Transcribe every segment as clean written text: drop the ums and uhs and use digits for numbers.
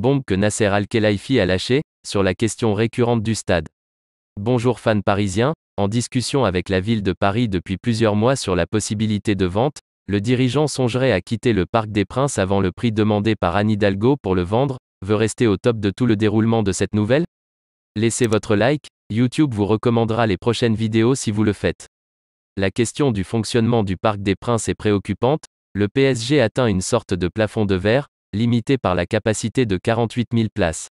bombe que Nasser Al-Khelaifi a lâchée, sur la question récurrente du stade. Bonjour fans parisiens, en discussion avec la ville de Paris depuis plusieurs mois sur la possibilité de vente, le dirigeant songerait à quitter le Parc des Princes avant le prix demandé par Anne Hidalgo pour le vendre, veut rester au top de tout le déroulement de cette nouvelle? Laissez votre like, YouTube vous recommandera les prochaines vidéos si vous le faites. La question du fonctionnement du Parc des Princes est préoccupante, le PSG atteint une sorte de plafond de verre, limité par la capacité de 48 000 places.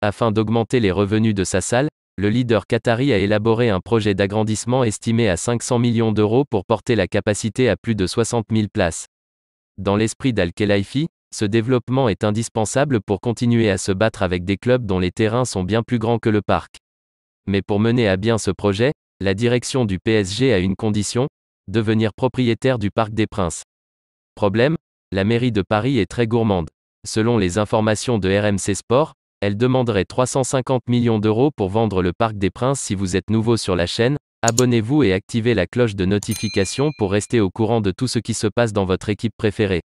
Afin d'augmenter les revenus de sa salle, le leader qatari a élaboré un projet d'agrandissement estimé à 500 millions d'euros pour porter la capacité à plus de 60 000 places. Dans l'esprit d'Al-Khelaifi, ce développement est indispensable pour continuer à se battre avec des clubs dont les terrains sont bien plus grands que le parc. Mais pour mener à bien ce projet, la direction du PSG a une condition, devenir propriétaire du Parc des Princes. Problème, la mairie de Paris est très gourmande. Selon les informations de RMC Sport, elle demanderait 350 millions d'euros pour vendre le Parc des Princes. Si vous êtes nouveau sur la chaîne, abonnez-vous et activez la cloche de notification pour rester au courant de tout ce qui se passe dans votre équipe préférée.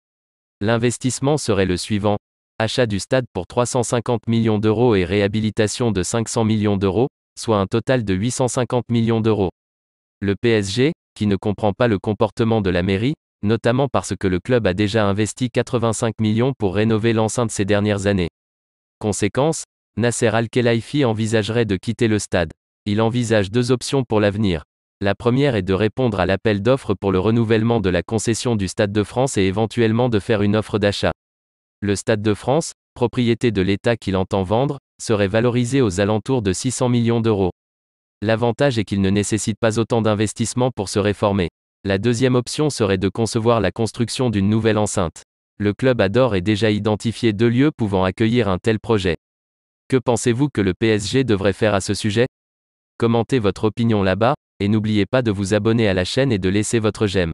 L'investissement serait le suivant: achat du stade pour 350 millions d'euros et réhabilitation de 500 millions d'euros, soit un total de 850 millions d'euros. Le PSG, qui ne comprend pas le comportement de la mairie, notamment parce que le club a déjà investi 85 millions pour rénover l'enceinte ces dernières années. Conséquence, Nasser Al-Khelaifi envisagerait de quitter le stade. Il envisage deux options pour l'avenir. La première est de répondre à l'appel d'offres pour le renouvellement de la concession du Stade de France et éventuellement de faire une offre d'achat. Le Stade de France, propriété de l'État qu'il entend vendre, serait valorisé aux alentours de 600 millions d'euros. L'avantage est qu'il ne nécessite pas autant d'investissement pour se réformer. La deuxième option serait de concevoir la construction d'une nouvelle enceinte. Le club a d'ores et déjà identifié 2 lieux pouvant accueillir un tel projet. Que pensez-vous que le PSG devrait faire à ce sujet? Commentez votre opinion là-bas, et n'oubliez pas de vous abonner à la chaîne et de laisser votre j'aime.